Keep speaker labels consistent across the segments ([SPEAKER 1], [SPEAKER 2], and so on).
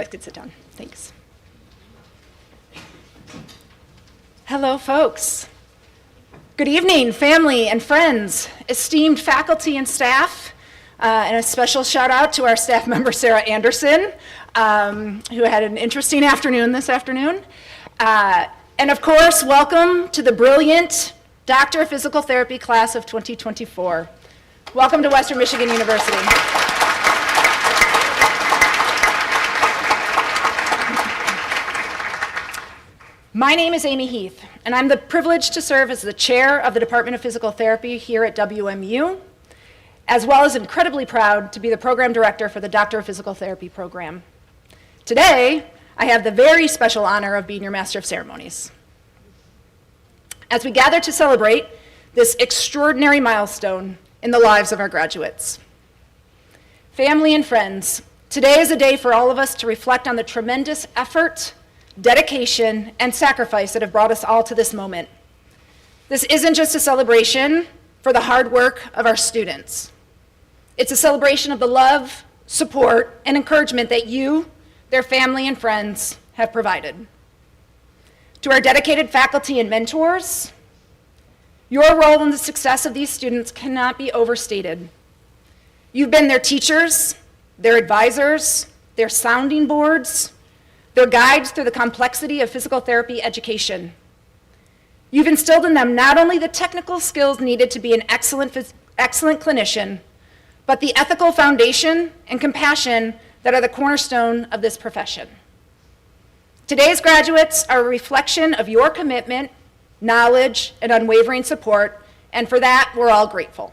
[SPEAKER 1] guys can sit down. Thanks. Hello, folks. Good evening, family and friends, esteemed faculty and staff, and a special shout out to our staff member, Sarah Anderson, who had an interesting afternoon this afternoon. And of course, welcome to the brilliant Doctor of Physical Therapy class of 2024. Welcome to Western Michigan University. My name is Amy Heath, and I'm privileged to serve as the chair of the Department of Physical Therapy here at WMU, as well as incredibly proud to be the program director for the Doctor of Physical Therapy program. Today, I have the very special honor of being your Master of Ceremonies. As we gather to celebrate this extraordinary milestone in the lives of our graduates. Family and friends, today is a day for all of us to reflect on the tremendous effort, dedication, and sacrifice that have brought us all to this moment. This isn't just a celebration for the hard work of our students. It's a celebration of the love, support, and encouragement that you, their family, and friends have provided. To our dedicated faculty and mentors, your role in the success of these students cannot be overstated. You've been their teachers, their advisors, their sounding boards, their guides through the complexity of physical therapy education. You've instilled in them not only the technical skills needed to be an excellent clinician, but the ethical foundation and compassion that are the cornerstone of this profession. Today's graduates are a reflection of your commitment, knowledge, and unwavering support, and for that, we're all grateful.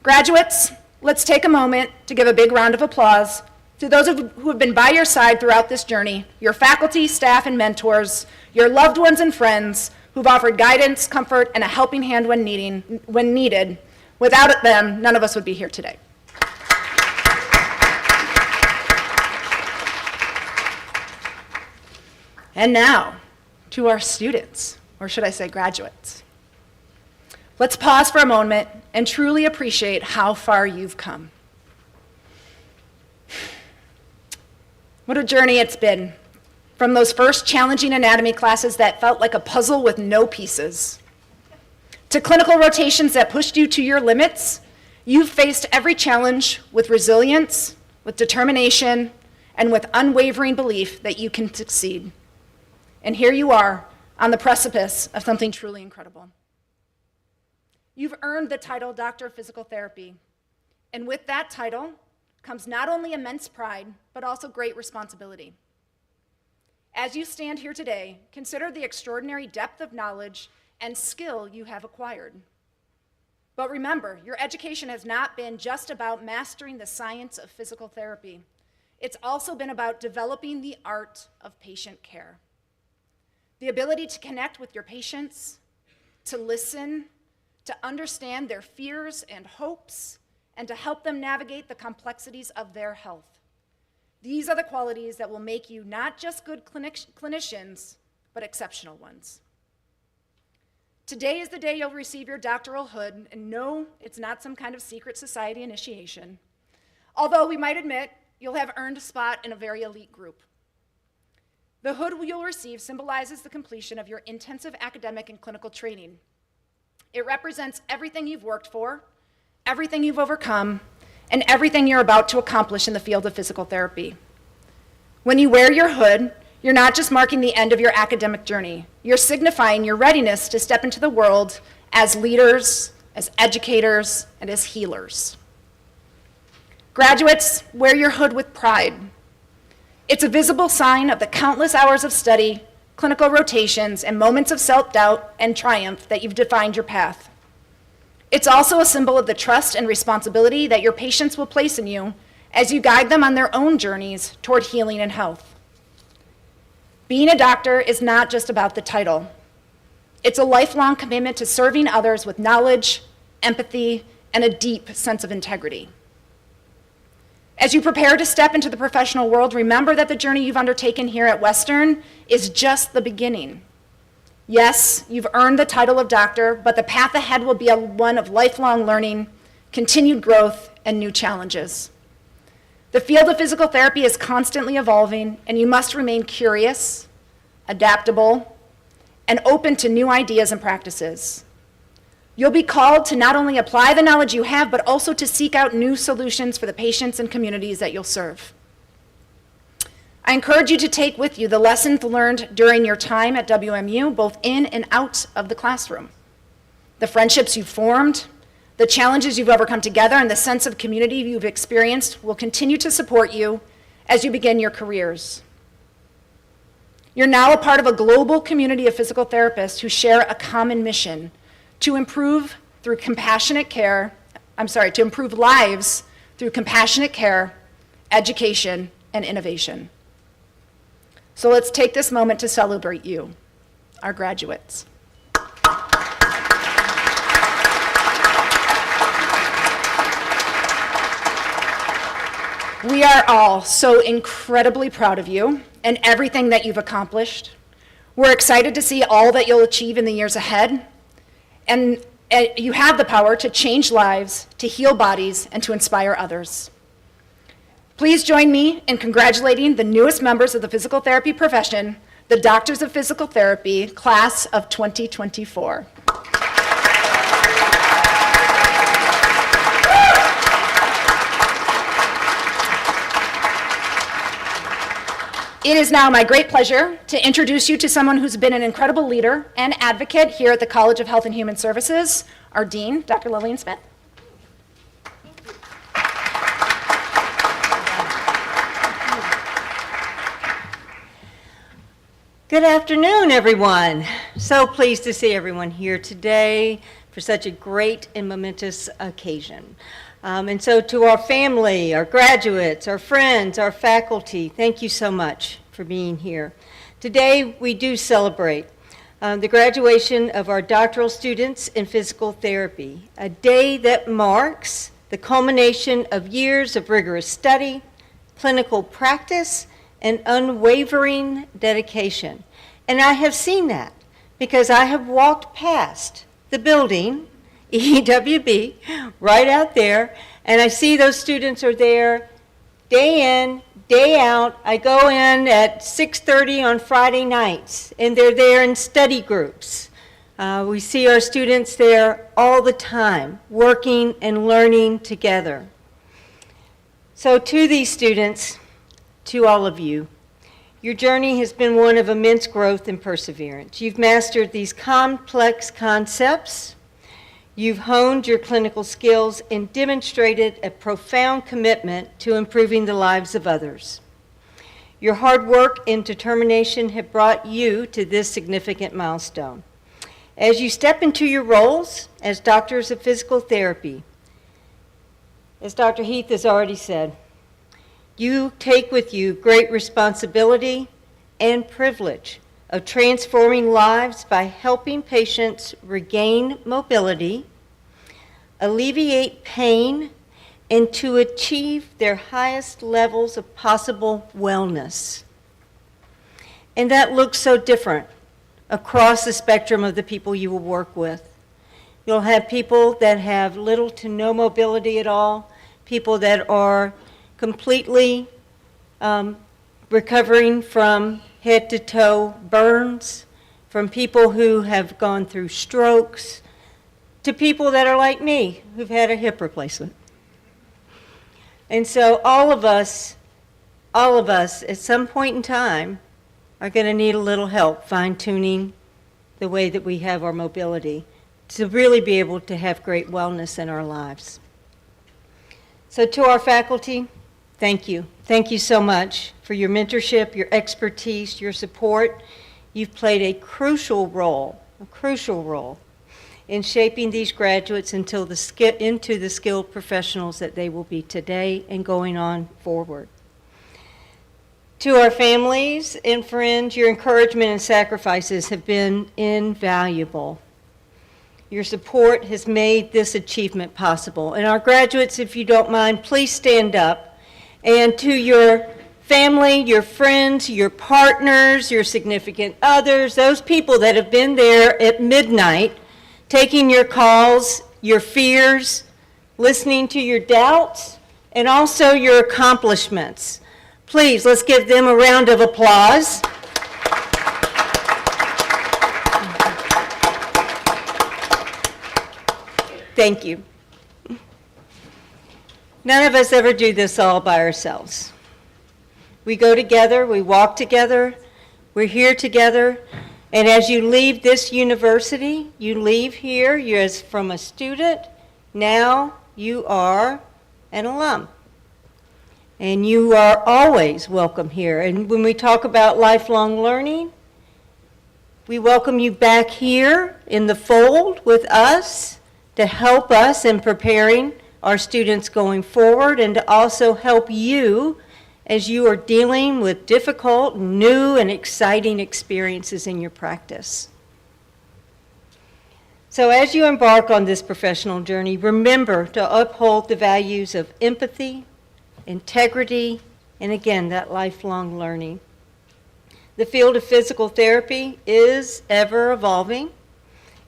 [SPEAKER 1] Graduates, let's take a moment to give a big round of applause to those who have been by your side throughout this journey, your faculty, staff, and mentors, your loved ones and friends who've offered guidance, comfort, and a helping hand when needed. Without them, none of us would be here today. And now, to our students, or should I say graduates. Let's pause for a moment and truly appreciate how far you've come. What a journey it's been, from those first challenging anatomy classes that felt like a puzzle with no pieces, to clinical rotations that pushed you to your limits. You've faced every challenge with resilience, with determination, and with unwavering belief that you can succeed. And here you are on the precipice of something truly incredible. You've earned the title Doctor of Physical Therapy, and with that title comes not only immense pride, but also great responsibility. As you stand here today, consider the extraordinary depth of knowledge and skill you have acquired. But remember, your education has not been just about mastering the science of physical therapy. It's also been about developing the art of patient care. The ability to connect with your patients, to listen, to understand their fears and hopes, and to help them navigate the complexities of their health. These are the qualities that will make you not just good clinicians, but exceptional ones. Today is the day you'll receive your doctoral hood, and no, it's not some kind of secret society initiation. Although we might admit, you'll have earned a spot in a very elite group. The hood you'll receive symbolizes the completion of your intensive academic and clinical training. It represents everything you've worked for, everything you've overcome, and everything you're about to accomplish in the field of physical therapy. When you wear your hood, you're not just marking the end of your academic journey. You're signifying your readiness to step into the world as leaders, as educators, and as healers. Graduates, wear your hood with pride. It's a visible sign of the countless hours of study, clinical rotations, and moments of self-doubt and triumph that you've defined your path. It's also a symbol of the trust and responsibility that your patients will place in you as you guide them on their own journeys toward healing and health. Being a doctor is not just about the title. It's a lifelong commitment to serving others with knowledge, empathy, and a deep sense of integrity. As you prepare to step into the professional world, remember that the journey you've undertaken here at Western is just the beginning. Yes, you've earned the title of doctor, but the path ahead will be one of lifelong learning, continued growth, and new challenges. The field of physical therapy is constantly evolving, and you must remain curious, adaptable, and open to new ideas and practices. You'll be called to not only apply the knowledge you have, but also to seek out new solutions for the patients and communities that you'll serve. I encourage you to take with you the lessons learned during your time at WMU, both in and out of the classroom. The friendships you've formed, the challenges you've overcome together, and the sense of community you've experienced will continue to support you as you begin your careers. You're now a part of a global community of physical therapists who share a common mission to improve lives through compassionate care, education, and innovation. So let's take this moment to celebrate you, our graduates. We are all so incredibly proud of you and everything that you've accomplished. We're excited to see all that you'll achieve in the years ahead. And you have the power to change lives, to heal bodies, and to inspire others. Please join me in congratulating the newest members of the physical therapy profession, the Doctors of Physical Therapy, class of 2024. It is now my great pleasure to introduce you to someone who's been an incredible leader and advocate here at the College of Health and Human Services, our Dean, Dr. Lillian Smith.
[SPEAKER 2] Good afternoon, everyone. So pleased to see everyone here today for such a great and momentous occasion. And so to our family, our graduates, our friends, our faculty, thank you so much for being here. Today we do celebrate the graduation of our doctoral students in physical therapy, a day that marks the culmination of years of rigorous study, clinical practice, and unwavering dedication. And I have seen that because I have walked past the building, EWB, right out there, and I see those students are there day in, day out. I go in at 6:30 on Friday nights, and they're there in study groups. We see our students there all the time, working and learning together. So to these students, to all of you, your journey has been one of immense growth and perseverance. You've mastered these complex concepts. You've honed your clinical skills and demonstrated a profound commitment to improving the lives of others. Your hard work and determination have brought you to this significant milestone. As you step into your roles as doctors of physical therapy, as Dr. Heath has already said, you take with you great responsibility and privilege of transforming lives by helping patients regain mobility, alleviate pain, and to achieve their highest levels of possible wellness. And that looks so different across the spectrum of the people you will work with. You'll have people that have little to no mobility at all, people that are completely recovering from head to toe burns, from people who have gone through strokes, to people that are like me, who've had a hip replacement. And so all of us at some point in time are going to need a little help fine-tuning the way that we have our mobility to really be able to have great wellness in our lives. So to our faculty, thank you. Thank you so much for your mentorship, your expertise, your support. You've played a crucial role in shaping these graduates into the skilled professionals that they will be today and going on forward. To our families and friends, your encouragement and sacrifices have been invaluable. Your support has made this achievement possible. And our graduates, if you don't mind, please stand up. And to your family, your friends, your partners, your significant others, those people that have been there at midnight, taking your calls, your fears, listening to your doubts, and also your accomplishments. Please, let's give them a round of applause. Thank you. None of us ever do this all by ourselves. We go together, we walk together, we're here together, and as you leave this university, you leave here, you're as from a student, now you are an alum. And you are always welcome here. And when we talk about lifelong learning, we welcome you back here in the fold with us to help us in preparing our students going forward and to also help you as you are dealing with difficult, new, and exciting experiences in your practice. So as you embark on this professional journey, remember to uphold the values of empathy, integrity, and again, that lifelong learning. The field of physical therapy is ever evolving,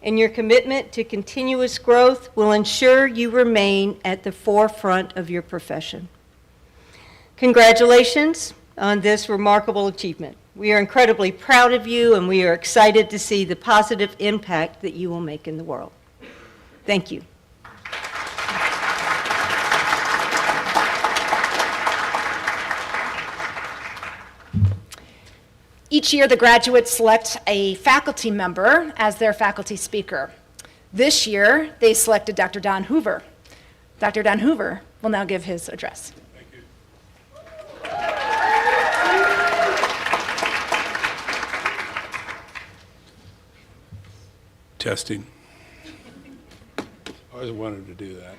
[SPEAKER 2] and your commitment to continuous growth will ensure you remain at the forefront of your profession. Congratulations on this remarkable achievement. We are incredibly proud of you, and we are excited to see the positive impact that you will make in the world. Thank you.
[SPEAKER 1] Each year, the graduates select a faculty member as their faculty speaker. This year, they selected Dr. Don Hoover. Dr. Don Hoover will now give his address.
[SPEAKER 3] Thank you. Testing. Always wanted to do that.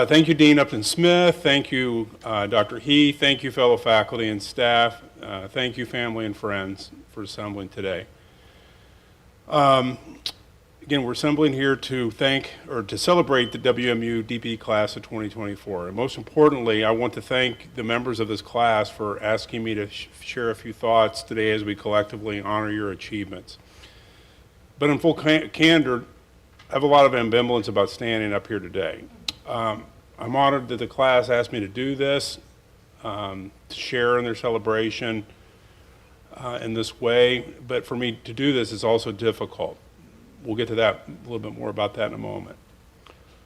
[SPEAKER 3] Thank you, Dean Upton-Smith. Thank you, Dr. Heath. Thank you, fellow faculty and staff. Thank you, family and friends, for assembling today. Again, we're assembling here to celebrate the WMU DP class of 2024. And most importantly, I want to thank the members of this class for asking me to share a few thoughts today as we collectively honor your achievements. But in full candor, I have a lot of ambivalence about standing up here today. I'm honored that the class asked me to do this, to share in their celebration in this way, but for me to do this is also difficult. We'll get to that, a little bit more about that in a moment.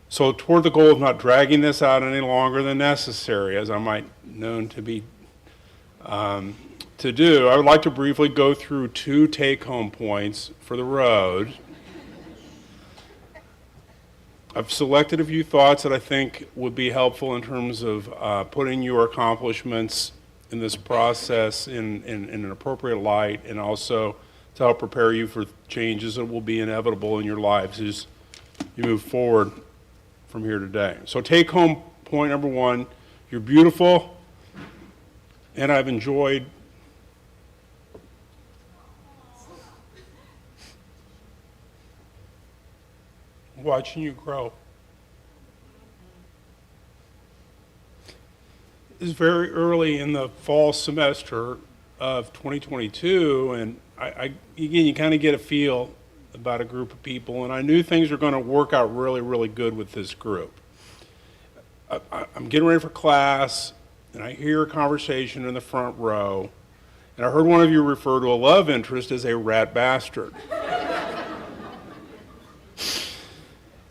[SPEAKER 3] So toward the goal of not dragging this out any longer than necessary, as I might known to be to do, I would like to briefly go through 2 take-home points for the road. I've selected a few thoughts that I think would be helpful in terms of putting your accomplishments in this process in an appropriate light, and also to help prepare you for changes that will be inevitable in your lives as you move forward from here today. So take home point number 1, you're beautiful, and I've enjoyed watching you grow. It's very early in the fall semester of 2022, and again, you kind of get a feel about a group of people, and I knew things were going to work out really, really good with this group. I'm getting ready for class, and I hear a conversation in the front row, and I heard one of you refer to a love interest as a rat bastard.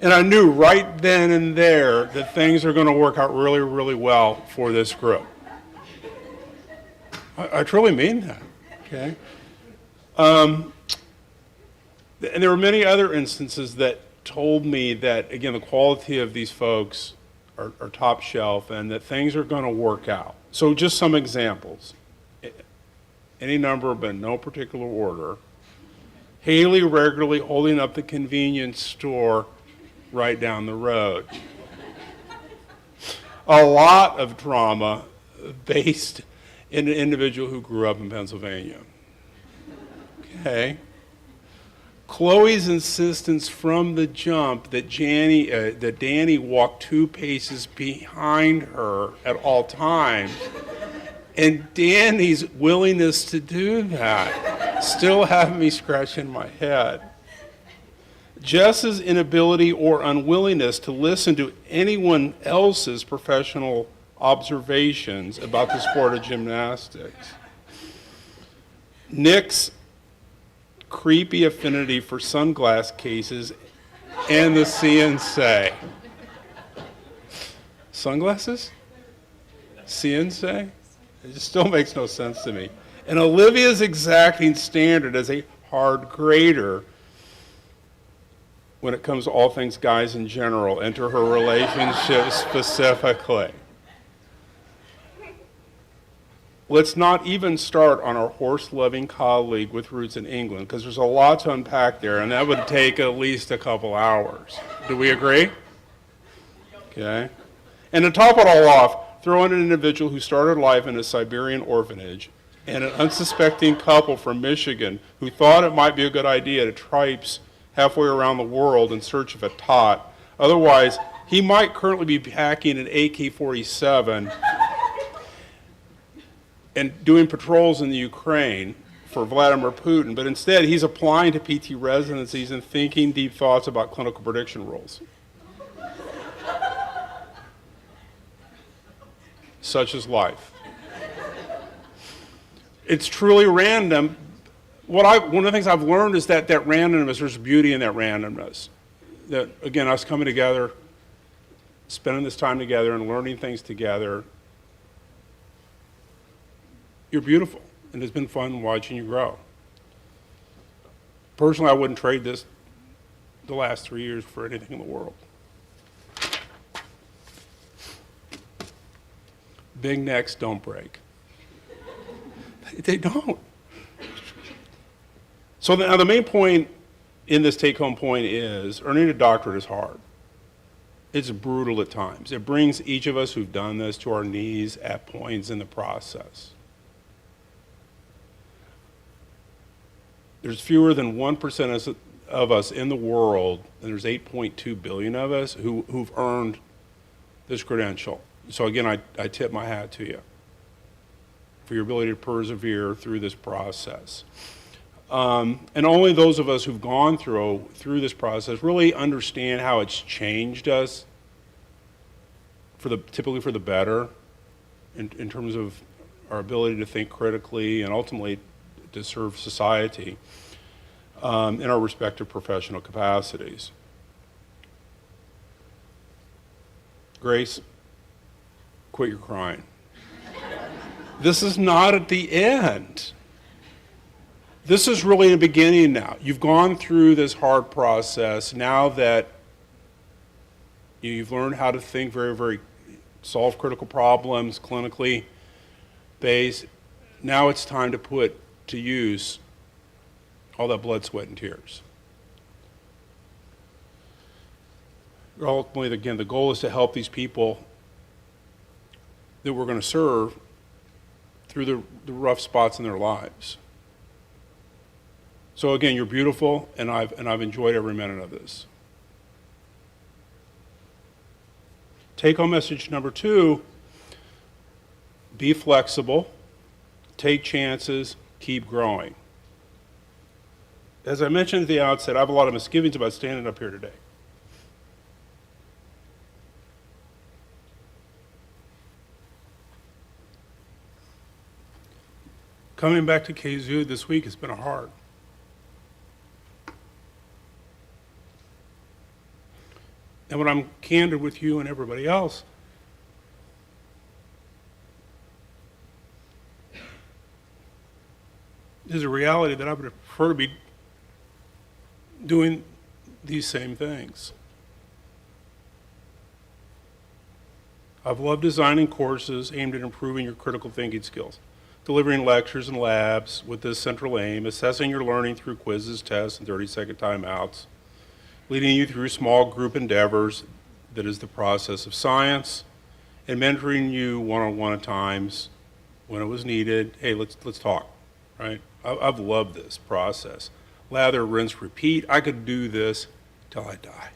[SPEAKER 3] And I knew right then and there that things are going to work out really, really well for this group. I truly mean that, okay? And there were many other instances that told me that, again, the quality of these folks are top shelf and that things are going to work out. So just some examples. Any number, but in no particular order. Haley regularly holding up the convenience store right down the road. A lot of trauma based in an individual who grew up in Pennsylvania. Okay. Chloe's insistence from the jump that Danny walk 2 paces behind her at all times, and Danny's willingness to do that still have me scratching my head. Jess's inability or unwillingness to listen to anyone else's professional observations about the sport of gymnastics. Nick's creepy affinity for sunglass cases and the CNC. Sunglasses? CNC? It just still makes no sense to me. And Olivia's exacting standard as a hard grader when it comes to all things guys in general and to her relationship specifically. Let's not even start on our horse-loving colleague with roots in England, because there's a lot to unpack there, and that would take at least a couple hours. Do we agree? Okay. And to top it all off, throw in an individual who started life in a Siberian orphanage and an unsuspecting couple from Michigan who thought it might be a good idea to traipse halfway around the world in search of a tot. Otherwise, he might currently be packing an AK-47 and doing patrols in the Ukraine for Vladimir Putin, but instead he's applying to PT residencies and thinking deep thoughts about clinical prediction rules. Such is life. It's truly random. One of the things I've learned is that randomness, there's beauty in that randomness. That, again, us coming together, spending this time together and learning things together, you're beautiful, and it's been fun watching you grow. Personally, I wouldn't trade the last 3 years for anything in the world. Big necks don't break. They don't. So now the main point in this take-home point is earning a doctorate is hard. It's brutal at times. It brings each of us who've done this to our knees at points in the process. There's fewer than 1% of us in the world, and there's 8.2 billion of us who've earned this credential. So again, I tip my hat to you for your ability to persevere through this process. And only those of us who've gone through this process really understand how it's changed us, typically for the better, in terms of our ability to think critically and ultimately to serve society in our respective professional capacities. Grace, quit your crying. This is not at the end. This is really the beginning now. You've gone through this hard process. Now that you've learned how to think solve critical problems, clinically based, now it's time to put to use all that blood, sweat, and tears. Ultimately, again, the goal is to help these people that we're going to serve through the rough spots in their lives. So again, you're beautiful, and I've enjoyed every minute of this. Take-home message number 2, be flexible, take chances, keep growing. As I mentioned at the outset, I have a lot of misgivings about standing up here today. Coming back to KZU this week has been hard. And when I'm candid with you and everybody else, there's a reality that I would prefer to be doing these same things. I've loved designing courses aimed at improving your critical thinking skills, delivering lectures and labs with this central aim, assessing your learning through quizzes, tests, and 30-second timeouts, leading you through small group endeavors that is the process of science, and mentoring you one-on-one at times when it was needed. Hey, let's talk, right? I've loved this process. Lather, rinse, repeat. I could do this till I die.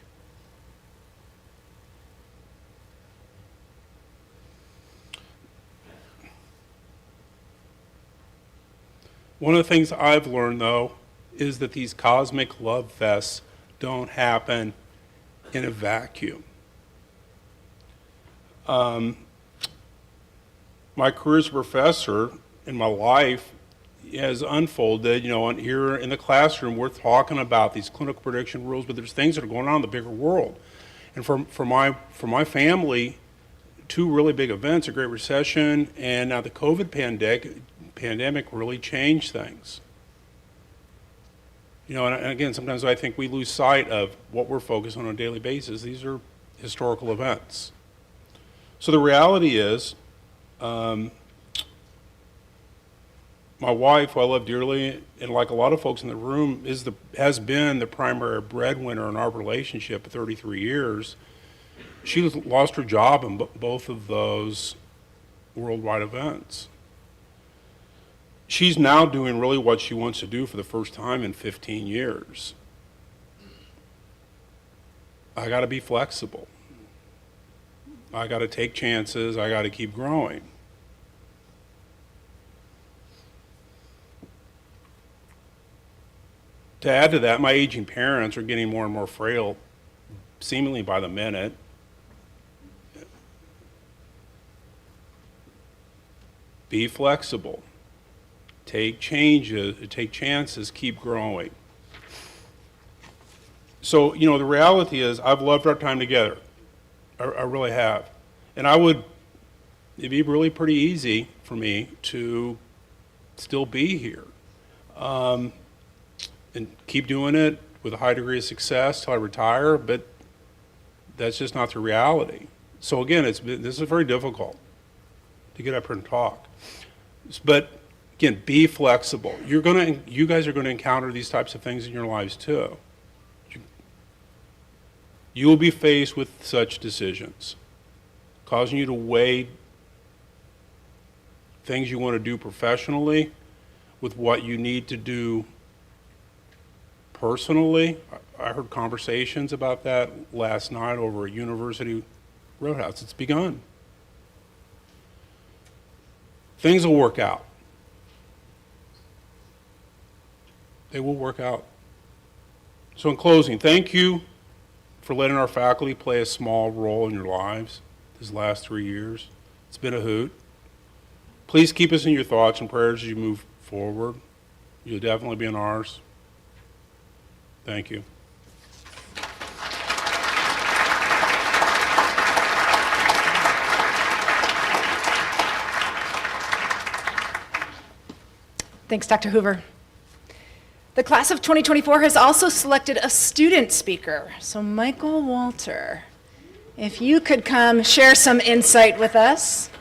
[SPEAKER 3] One of the things I've learned, though, is that these cosmic love fests don't happen in a vacuum. My career as a professor in my life has unfolded, here in the classroom, we're talking about these clinical prediction rules, but there's things that are going on in the bigger world. And for my family, two really big events, a Great Recession and now the COVID pandemic really changed things. And again, sometimes I think we lose sight of what we're focused on a daily basis. These are historical events. So the reality is, my wife, who I love dearly, and like a lot of folks in the room, has been the primary breadwinner in our relationship for 33 years. She lost her job in both of those worldwide events. She's now doing really what she wants to do for the first time in 15 years. I got to be flexible. I got to take chances. I got to keep growing. To add to that, my aging parents are getting more and more frail, seemingly by the minute. Be flexible. Take chances, keep growing. So, the reality is I've loved our time together. I really have. And it'd be really pretty easy for me to still be here. And keep doing it with a high degree of success till I retire, but that's just not the reality. So again, this is very difficult to get up here and talk. But again, be flexible. You guys are going to encounter these types of things in your lives too. You will be faced with such decisions, causing you to weigh things you want to do professionally with what you need to do personally. I heard conversations about that last night over at University Roadhouse. It's begun. Things will work out. They will work out. So in closing, thank you for letting our faculty play a small role in your lives these last 3 years. It's been a hoot. Please keep us in your thoughts and prayers as you move forward. You'll definitely be in ours. Thank you.
[SPEAKER 1] Thanks, Dr. Hoover. The class of 2024 has also selected a student speaker. So Michael Walter, if you could come share some insight with us.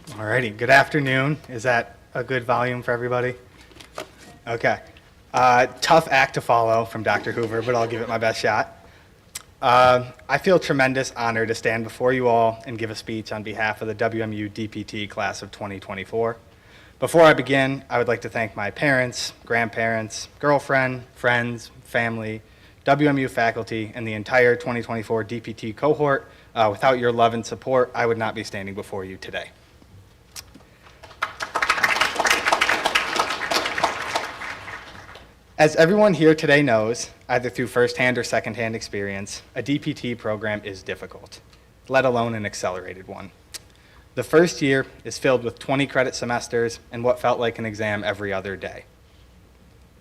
[SPEAKER 4] Alrighty, good afternoon. Is that a good volume for everybody? Okay. Tough act to follow from Dr. Hoover, but I'll give it my best shot. I feel tremendous honor to stand before you all and give a speech on behalf of the WMU DPT class of 2024. Before I begin, I would like to thank my parents, grandparents, girlfriend, friends, family, WMU faculty, and the entire 2024 DPT cohort. Without your love and support, I would not be standing before you today. As everyone here today knows, either through firsthand or secondhand experience, a DPT program is difficult, let alone an accelerated one. The first year is filled with 20 credit semesters and what felt like an exam every other day,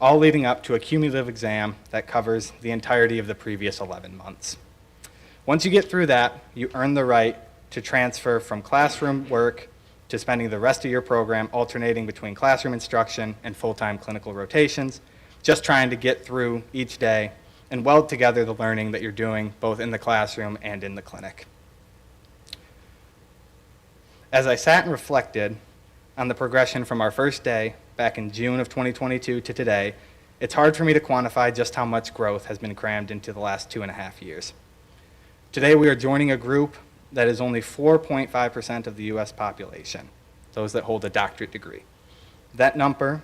[SPEAKER 4] all leading up to a cumulative exam that covers the entirety of the previous 11 months. Once you get through that, you earn the right to transfer from classroom work to spending the rest of your program alternating between classroom instruction and full-time clinical rotations, just trying to get through each day and weld together the learning that you're doing both in the classroom and in the clinic. As I sat and reflected on the progression from our first day back in June of 2022 to today, it's hard for me to quantify just how much growth has been crammed into the last 2.5 years. Today we are joining a group that is only 4.5% of the US population, those that hold a doctorate degree. That number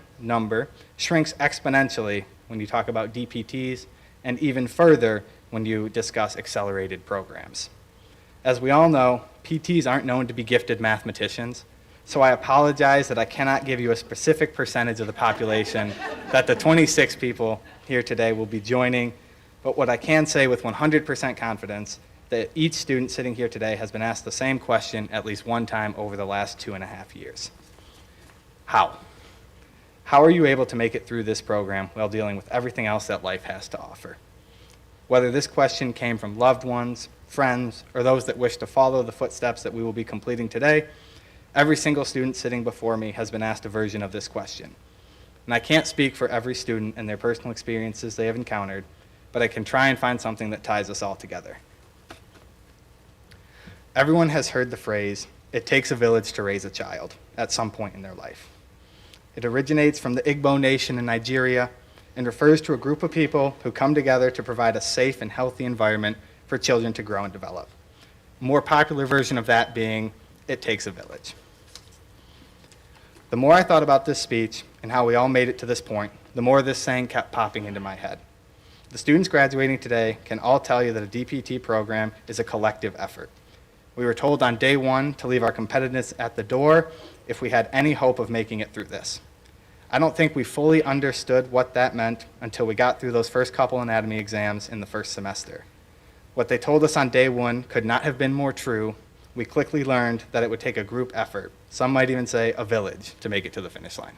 [SPEAKER 4] shrinks exponentially when you talk about DPTs, and even further when you discuss accelerated programs. As we all know, PTs aren't known to be gifted mathematicians, so I apologize that I cannot give you a specific percentage of the population that the 26 people here today will be joining, but what I can say with 100% confidence that each student sitting here today has been asked the same question at least one time over the last 2.5 years. How? How are you able to make it through this program while dealing with everything else that life has to offer? Whether this question came from loved ones, friends, or those that wish to follow the footsteps that we will be completing today, every single student sitting before me has been asked a version of this question. And I can't speak for every student and their personal experiences they have encountered, but I can try and find something that ties us all together. Everyone has heard the phrase, "It takes a village to raise a child," at some point in their life. It originates from the Igbo nation in Nigeria and refers to a group of people who come together to provide a safe and healthy environment for children to grow and develop. A more popular version of that being, "It takes a village." The more I thought about this speech and how we all made it to this point, the more this saying kept popping into my head. The students graduating today can all tell you that a DPT program is a collective effort. We were told on day one to leave our competitiveness at the door if we had any hope of making it through this. I don't think we fully understood what that meant until we got through those first couple anatomy exams in the first semester. What they told us on day one could not have been more true. We quickly learned that it would take a group effort, some might even say a village, to make it to the finish line.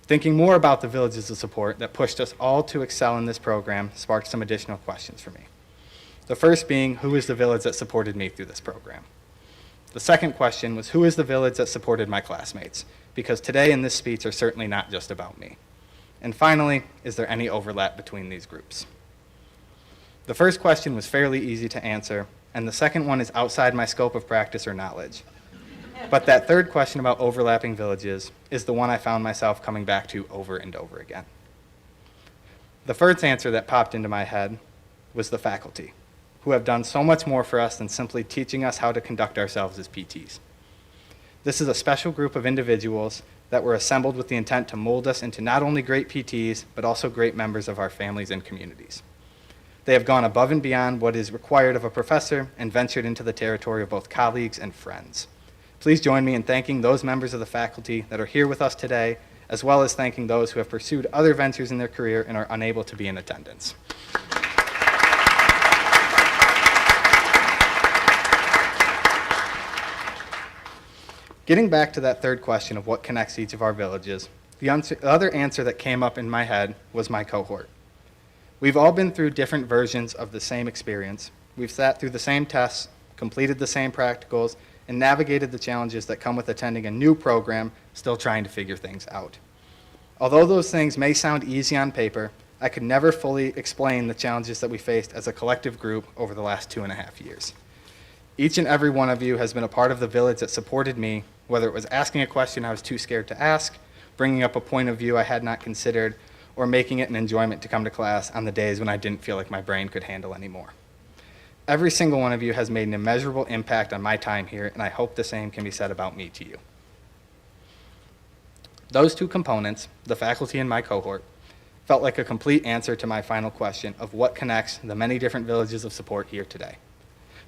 [SPEAKER 4] Thinking more about the villages of support that pushed us all to excel in this program sparked some additional questions for me. The first being, who is the village that supported me through this program? The second question was, who is the village that supported my classmates? Because today in this speech are certainly not just about me. And finally, is there any overlap between these groups? The first question was fairly easy to answer, and the second one is outside my scope of practice or knowledge. But that third question about overlapping villages is the one I found myself coming back to over and over again. The first answer that popped into my head was the faculty, who have done so much more for us than simply teaching us how to conduct ourselves as PTs. This is a special group of individuals that were assembled with the intent to mold us into not only great PTs, but also great members of our families and communities. They have gone above and beyond what is required of a professor and ventured into the territory of both colleagues and friends. Please join me in thanking those members of the faculty that are here with us today, as well as thanking those who have pursued other ventures in their career and are unable to be in attendance. Getting back to that third question of what connects each of our villages, the other answer that came up in my head was my cohort. We've all been through different versions of the same experience. We've sat through the same tests, completed the same practicals, and navigated the challenges that come with attending a new program, still trying to figure things out. Although those things may sound easy on paper, I could never fully explain the challenges that we faced as a collective group over the last 2.5 years. Each and every one of you has been a part of the village that supported me, whether it was asking a question I was too scared to ask, bringing up a point of view I had not considered, or making it an enjoyment to come to class on the days when I didn't feel like my brain could handle anymore. Every single one of you has made an immeasurable impact on my time here, and I hope the same can be said about me to you. Those two components, the faculty and my cohort, felt like a complete answer to my final question of what connects the many different villages of support here today.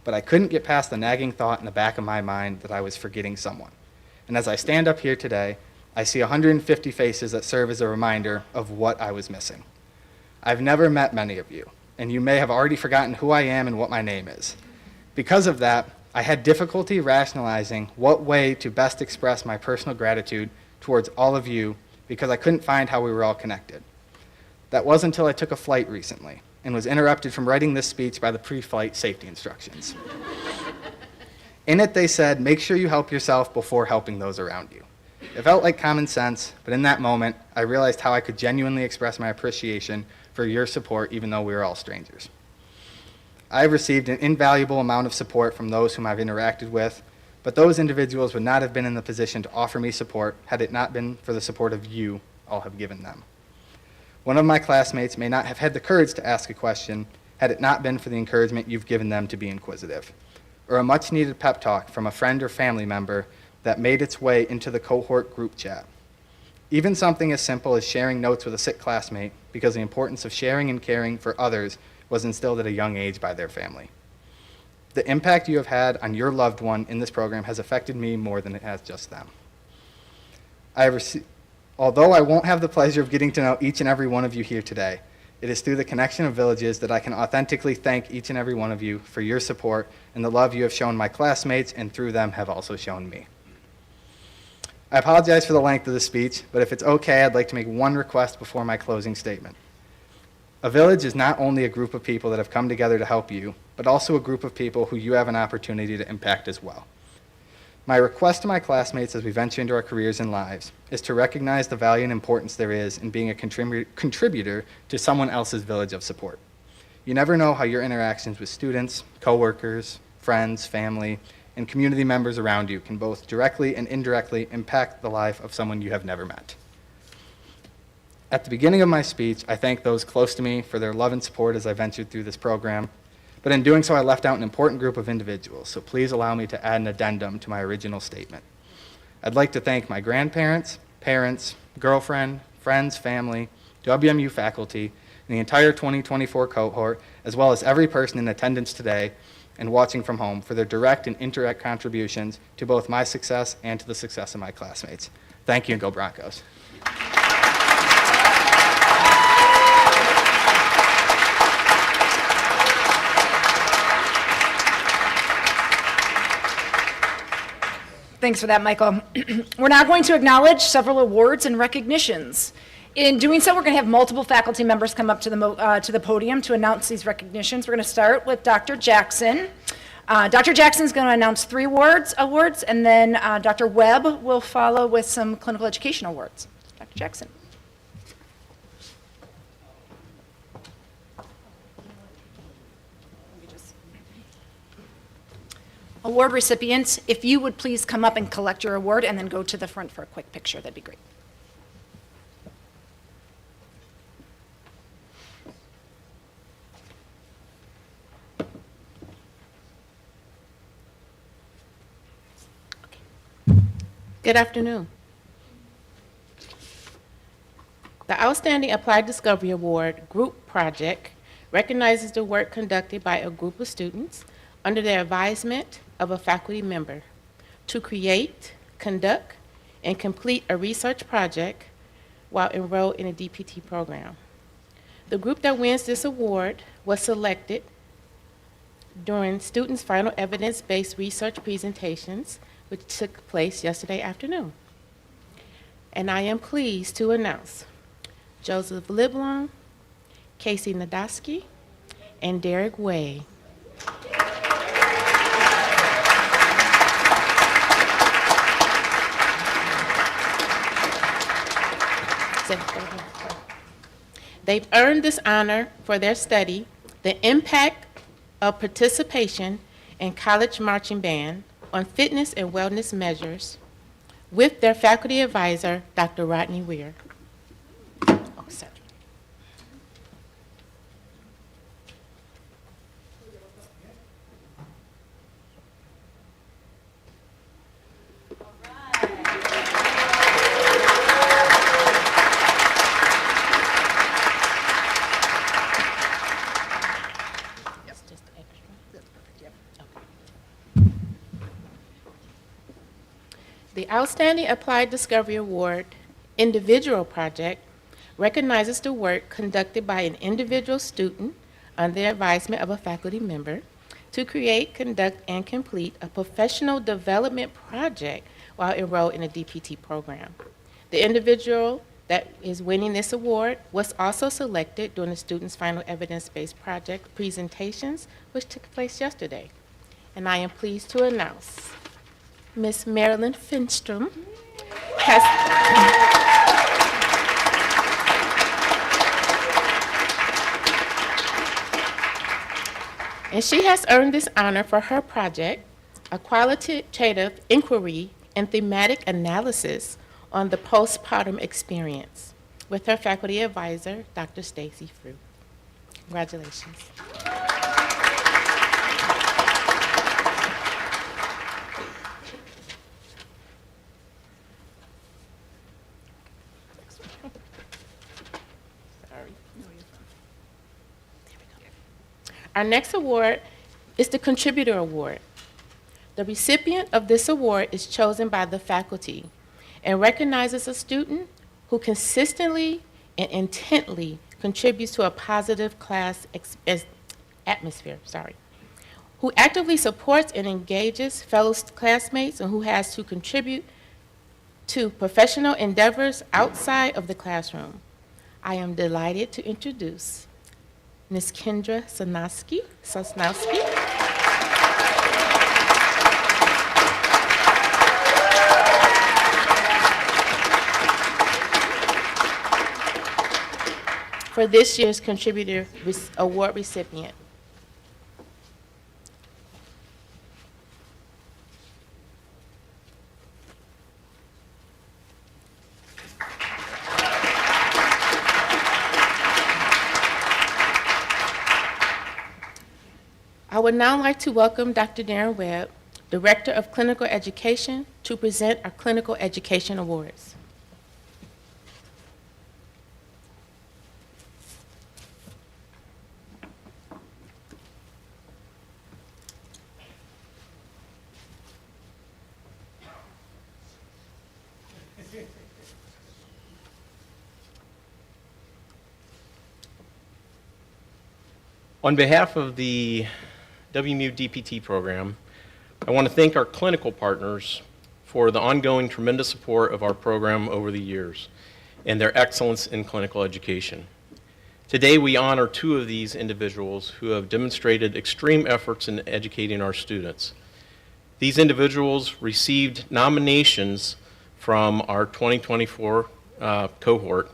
[SPEAKER 4] But I couldn't get past the nagging thought in the back of my mind that I was forgetting someone. And as I stand up here today, I see 150 faces that serve as a reminder of what I was missing. I've never met many of you, and you may have already forgotten who I am and what my name is. Because of that, I had difficulty rationalizing what way to best express my personal gratitude towards all of you because I couldn't find how we were all connected. That wasn't until I took a flight recently and was interrupted from writing this speech by the pre-flight safety instructions. In it, they said, make sure you help yourself before helping those around you. It felt like common sense, but in that moment, I realized how I could genuinely express my appreciation for your support, even though we were all strangers. I have received an invaluable amount of support from those whom I've interacted with, but those individuals would not have been in the position to offer me support had it not been for the support of you all have given them. One of my classmates may not have had the courage to ask a question had it not been for the encouragement you've given them to be inquisitive, or a much-needed pep talk from a friend or family member that made its way into the cohort group chat. Even something as simple as sharing notes with a sick classmate, because the importance of sharing and caring for others was instilled at a young age by their family. The impact you have had on your loved one in this program has affected me more than it has just them. Although I won't have the pleasure of getting to know each and every one of you here today, it is through the connection of villages that I can authentically thank each and every one of you for your support and the love you have shown my classmates and through them have also shown me. I apologize for the length of the speech, but if it's okay, I'd like to make one request before my closing statement. A village is not only a group of people that have come together to help you, but also a group of people who you have an opportunity to impact as well. My request to my classmates as we venture into our careers and lives is to recognize the value and importance there is in being a contributor to someone else's village of support. You never know how your interactions with students, coworkers, friends, family, and community members around you can both directly and indirectly impact the life of someone you have never met. At the beginning of my speech, I thank those close to me for their love and support as I ventured through this program. But in doing so, I left out an important group of individuals, so please allow me to add an addendum to my original statement. I'd like to thank my grandparents, parents, girlfriend, friends, family, WMU faculty, and the entire 2024 cohort, as well as every person in attendance today and watching from home for their direct and indirect contributions to both my success and to the success of my classmates. Thank you, and go Broncos.
[SPEAKER 1] Thanks for that, Michael. We're now going to acknowledge several awards and recognitions. In doing so, we're going to have multiple faculty members come up to the podium to announce these recognitions. We're going to start with Dr. Jackson. Dr. Jackson is going to announce 3 awards, and then Dr. Webb will follow with some clinical education awards. Dr. Jackson. Award recipients, if you would please come up and collect your award and then go to the front for a quick picture, that'd be great.
[SPEAKER 5] Good afternoon. The Outstanding Applied Discovery Award Group Project recognizes the work conducted by a group of students under the advisement of a faculty member to create, conduct, and complete a research project while enrolled in a DPT program. The group that wins this award was selected during students' final evidence-based research presentations, which took place yesterday afternoon. And I am pleased to announce Joseph Liblon, Casey Nadosky, and Derek Way. They've earned this honor for their study, the impact of participation in college marching band on fitness and wellness measures with their faculty advisor, Dr. Rodney Weir. Oh, sorry. The Outstanding Applied Discovery Award Individual Project recognizes the work conducted by an individual student under the advisement of a faculty member to create, conduct, and complete a professional development project while enrolled in a DPT program. The individual that is winning this award was also selected during the students' final evidence-based project presentations, which took place yesterday. And I am pleased to announce Ms. Marilyn Finstrom has and she has earned this honor for her project, a qualitative inquiry and thematic analysis on the postpartum experience, with her faculty advisor, Dr. Stacy Fruit. Congratulations. Sorry. Our next award is the Contributor Award. The recipient of this award is chosen by the faculty and recognizes a student who consistently and intently contributes to a positive class atmosphere, who actively supports and engages fellow classmates and who has to contribute to professional endeavors outside of the classroom. I am delighted to introduce Ms. Kendra Sosnowski. For this year's Contributor Award recipient. I would now like to welcome Dr. Darren Webb, Director of Clinical Education, to present our Clinical Education Awards.
[SPEAKER 6] On behalf of the WMU DPT program, I want to thank our clinical partners for the ongoing tremendous support of our program over the years and their excellence in clinical education. Today, we honor two of these individuals who have demonstrated extreme efforts in educating our students. These individuals received nominations from our 2024 cohort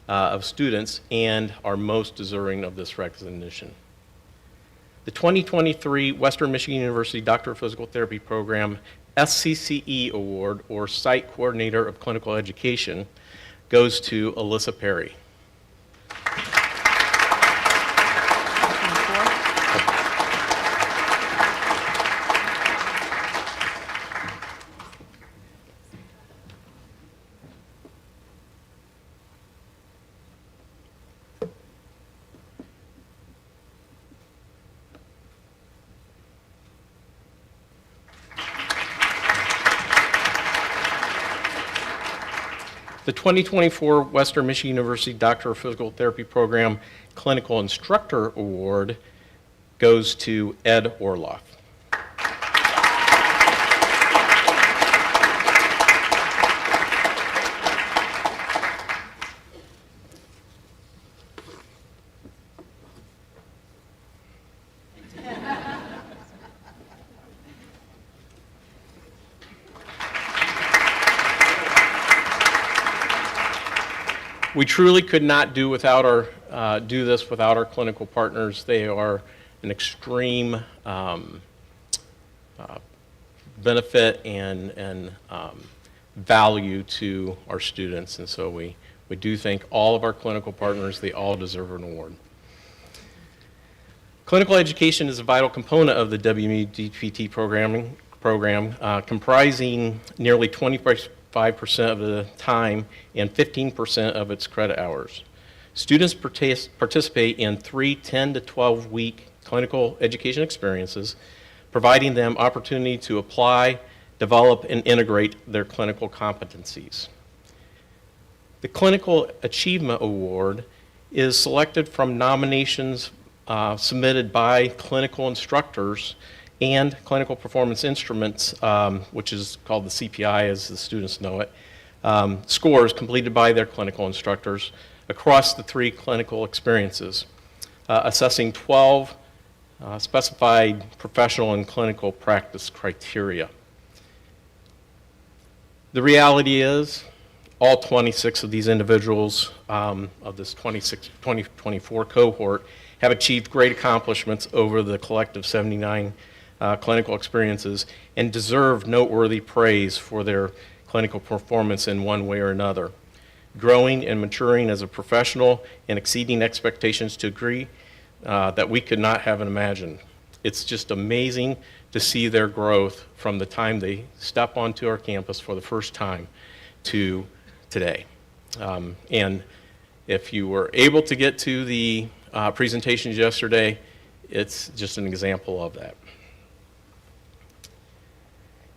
[SPEAKER 6] of students and are most deserving of this recognition. The 2023 Western Michigan University Doctor of Physical Therapy Program SCCE Award, or Site Coordinator of Clinical Education, goes to Alyssa Perry. The 2024 Western Michigan University Doctor of Physical Therapy Program Clinical Instructor Award goes to Ed Orloff. We truly could not do this without our clinical partners. They are an extreme benefit and value to our students, and so we do thank all of our clinical partners. They all deserve an award. Clinical education is a vital component of the WMU DPT program, comprising nearly 25% of the time and 15% of its credit hours. Students participate in 3 10 to 12-week clinical education experiences, providing them opportunity to apply, develop, and integrate their clinical competencies. The Clinical Achievement Award is selected from nominations submitted by clinical instructors and clinical performance instruments, which is called the CPI as the students know it, scores completed by their clinical instructors across the 3 clinical experiences, assessing 12 specified professional and clinical practice criteria. The reality is all 26 of these individuals of this 2024 cohort have achieved great accomplishments over the collective 79 clinical experiences and deserve noteworthy praise for their clinical performance in one way or another. Growing and maturing as a professional and exceeding expectations to a degree that we could not have imagined. It's just amazing to see their growth from the time they step onto our campus for the first time to today. And if you were able to get to the presentations yesterday, It's just an example of that.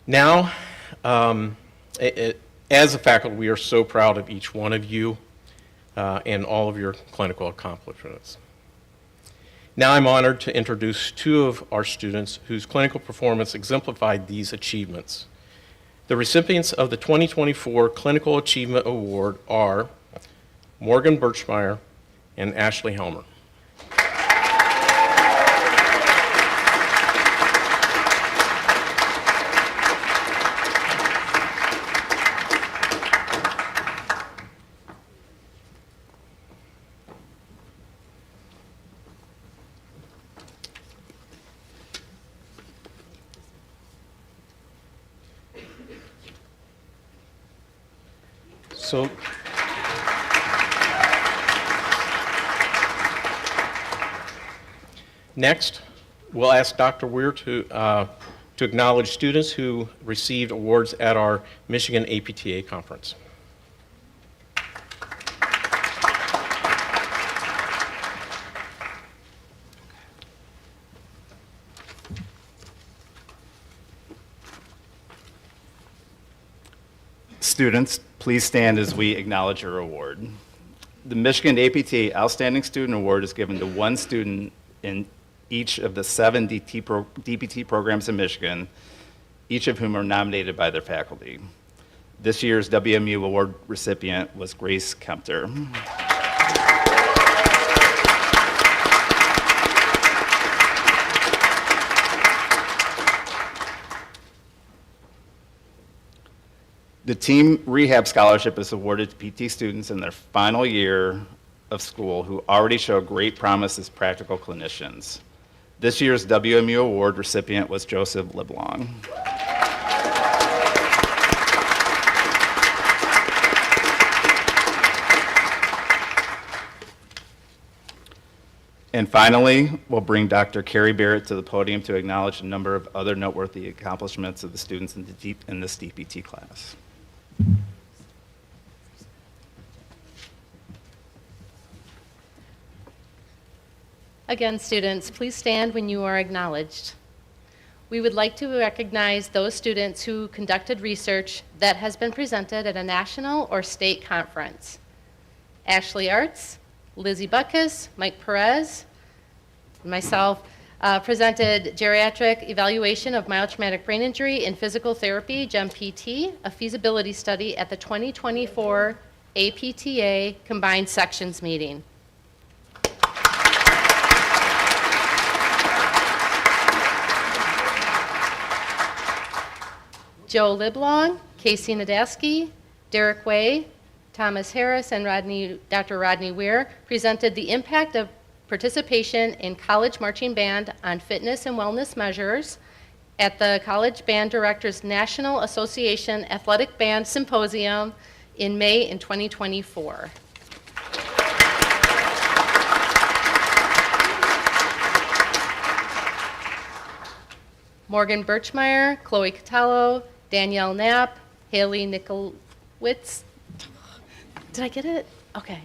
[SPEAKER 6] Now, as a faculty, we are so proud of each one of you and all of your clinical accomplishments. Now I'm honored to introduce two of our students whose clinical performance exemplified these achievements. The recipients of the 2024 Clinical Achievement Award are Morgan Birchmeyer and Ashley Helmer. So, next, we'll ask Dr. Weir to acknowledge students who received awards at our Michigan APTA conference.
[SPEAKER 7] Students, please stand as we acknowledge your award. The Michigan APTA Outstanding Student Award is given to one student in each of the 7 DPT programs in Michigan, each of whom are nominated by their faculty. This year's WMU Award recipient was Grace Kempter. The Team Rehab Scholarship is awarded to PT students in their final year of school who already show great promise as practical clinicians. This year's WMU Award recipient was Joseph Liblong. And finally, we'll bring Dr. Carrie Barrett to the podium to acknowledge a number of other noteworthy accomplishments of the students in this DPT class.
[SPEAKER 8] Again, students, please stand when you are acknowledged. We would like to recognize those students who conducted research that has been presented at a national or state conference. Ashley Arts, Lizzie Butkus, Mike Perez, and myself presented geriatric evaluation of myotraumatic brain injury in physical therapy, GEM-PT, a feasibility study at the 2024 APTA Combined Sections meeting. Joe Liblong, Casey Nadasky, Derek Way, Thomas Harris, and Dr. Rodney Weir presented the impact of participation in college marching band on fitness and wellness measures at the College Band Directors National Association Athletic Band Symposium in May in 2024. Morgan Birchmeyer, Chloe Catallo, Danielle Knapp, Haley Nikolowitz. Did I get it? Okay.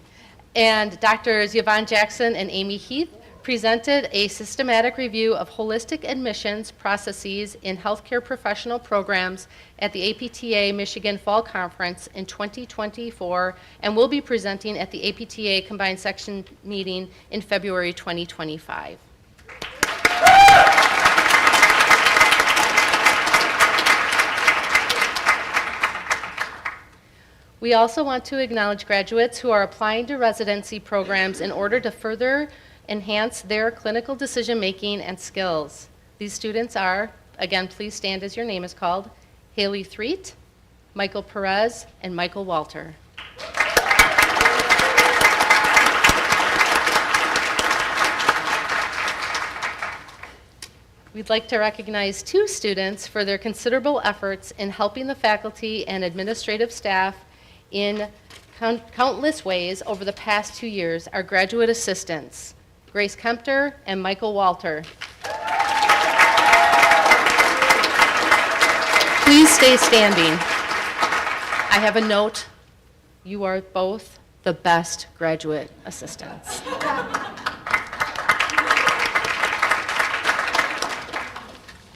[SPEAKER 8] And Drs. Yvonne Jackson and Amy Heath presented a systematic review of holistic admissions processes in healthcare professional programs at the APTA Michigan Fall Conference in 2024 and will be presenting at the APTA Combined Section meeting in February 2025. We also want to acknowledge graduates who are applying to residency programs in order to further enhance their clinical decision-making and skills. These students are, again, please stand as your name is called, Haley Threet, Michael Perez, and Michael Walter. We'd like to recognize 2 students for their considerable efforts in helping the faculty and administrative staff in countless ways over the past 2 years, our graduate assistants, Grace Kempter and Michael Walter. Please stay standing. I have a note. You are both the best graduate assistants.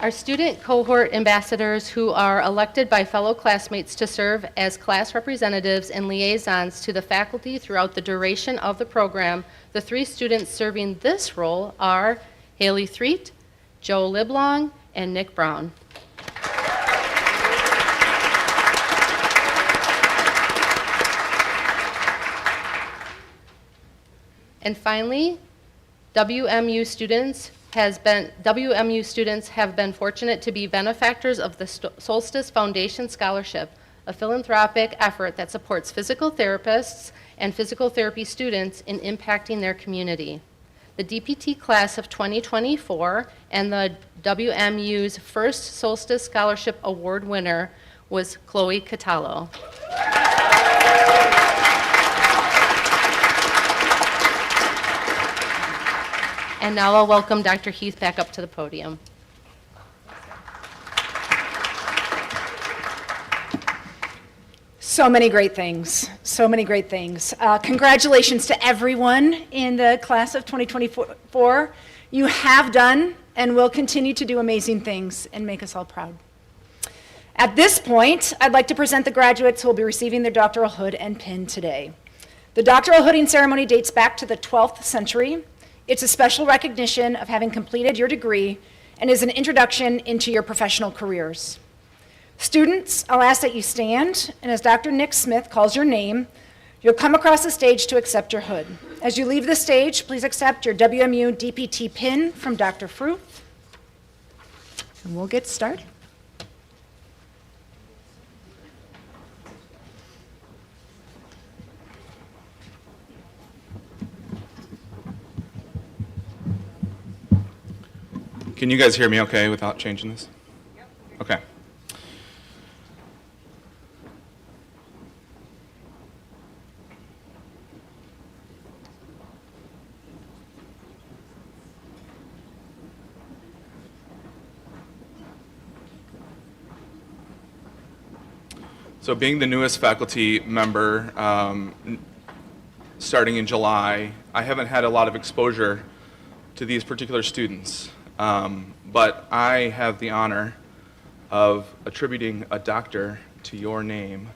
[SPEAKER 8] Our student cohort ambassadors who are elected by fellow classmates to serve as class representatives and liaisons to the faculty throughout the duration of the program. The 3 students serving this role are Haley Threet, Joe Liblong, and Nick Brown. And finally, WMU students have been fortunate to be benefactors of the Solstice Foundation Scholarship, a philanthropic effort that supports physical therapists and physical therapy students in impacting their community. The DPT class of 2024 and the WMU's first Solstice Scholarship Award winner was Chloe Catallo. And now I'll welcome Dr. Heath back up to the podium.
[SPEAKER 1] So many great things. So many great things. Congratulations to everyone in the class of 2024. You have done and will continue to do amazing things and make us all proud. At this point, I'd like to present the graduates who will be receiving their doctoral hood and pin today. The doctoral hooding ceremony dates back to the 12th century. It's a special recognition of having completed your degree and is an introduction into your professional careers. Students, I'll ask that you stand, and as Dr. Nick Smith calls your name, you'll come across the stage to accept your hood. As you leave the stage, please accept your WMU DPT pin from Dr. Fruth, and we'll get started.
[SPEAKER 9] Can you guys hear me okay without changing this? Yep. Okay. So being the newest faculty member, starting in July, I haven't had a lot of exposure to these particular students. But I have the honor of attributing a doctor to your name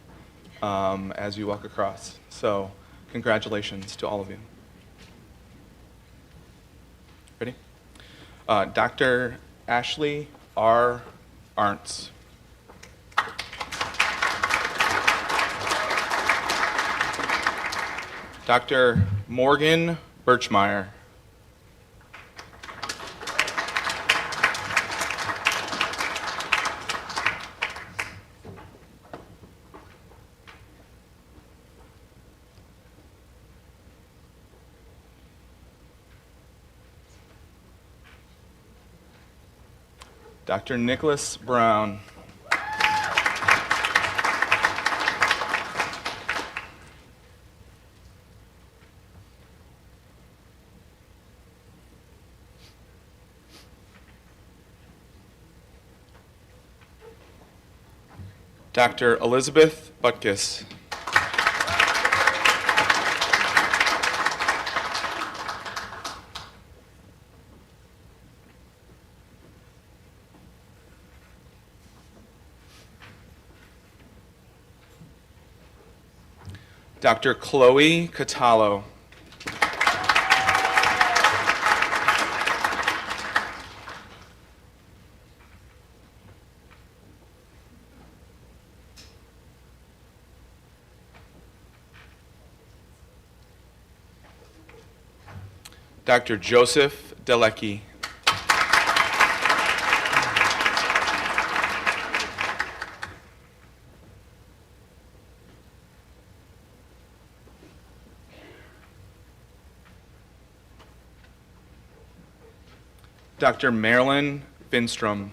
[SPEAKER 9] as you walk across. So congratulations to all of you. Ready? Dr. Ashley R. Arntz. Dr. Morgan Birchmeyer. Dr. Nicholas Brown. Dr. Elizabeth Butkus. Dr. Chloe Catallo. Dr. Joseph Delecki. Dr. Marilyn Finstrom.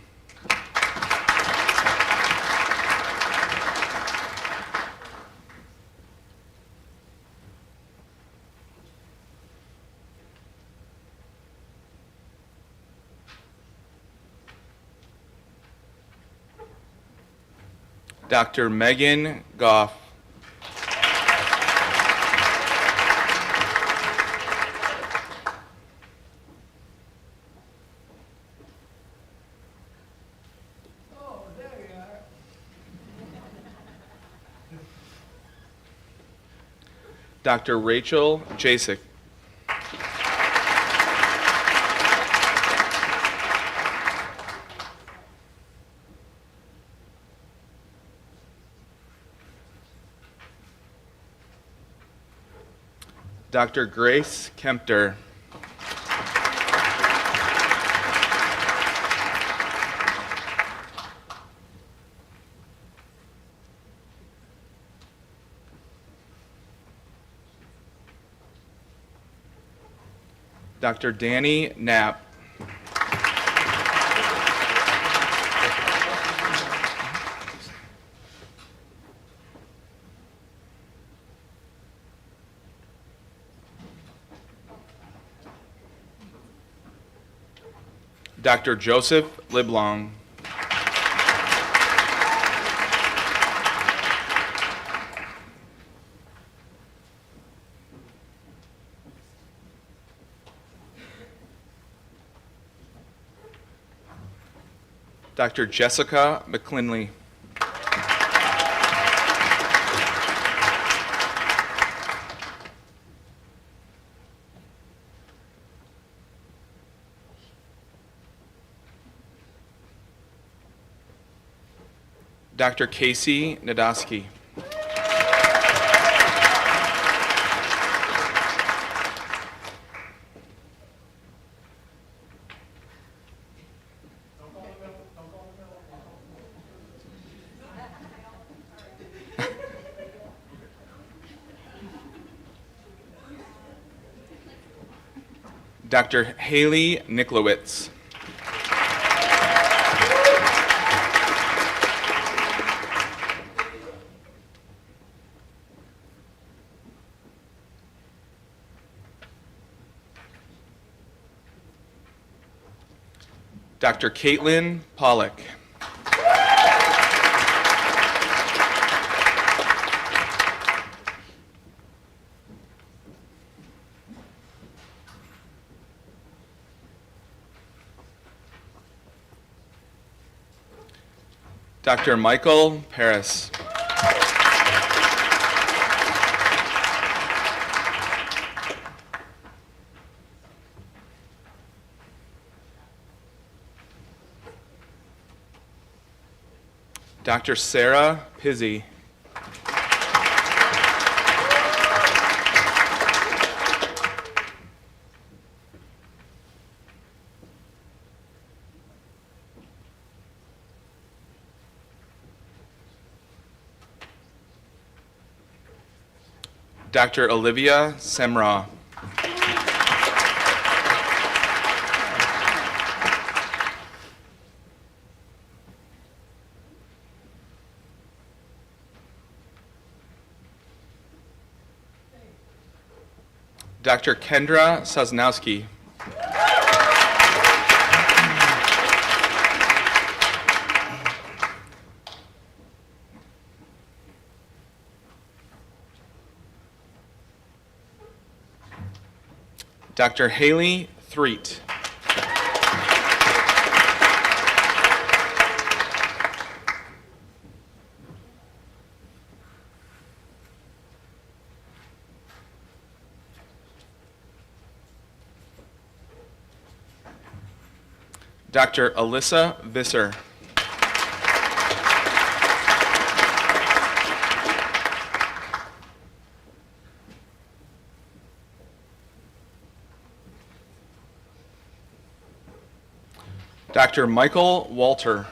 [SPEAKER 9] Dr. Megan Goff. Dr. Rachel Jasek. Dr. Grace Kempter. Dr. Danny Knapp. Dr. Joseph Liblong. Dr. Jessica McClinley. Dr. Casey Nadosky. Dr. Haley Niklowitz. Dr. Caitlin Pollock. Dr. Michael Paris. Dr. Sarah Pizzi. Dr. Olivia Semra. Dr. Kendra Sosnowski. Dr. Haley Threet. Dr. Alyssa Visser. Dr. Michael Walter.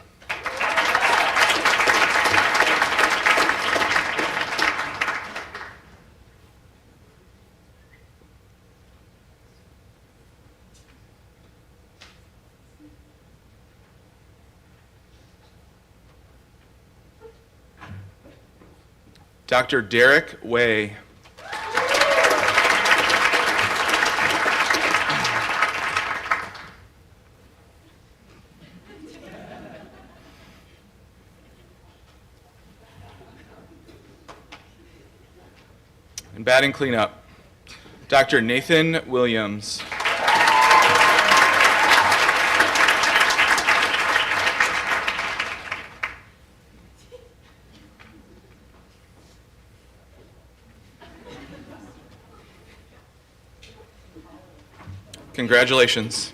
[SPEAKER 9] Dr. Derek Way. And batting cleanup, Dr. Nathan Williams. Congratulations.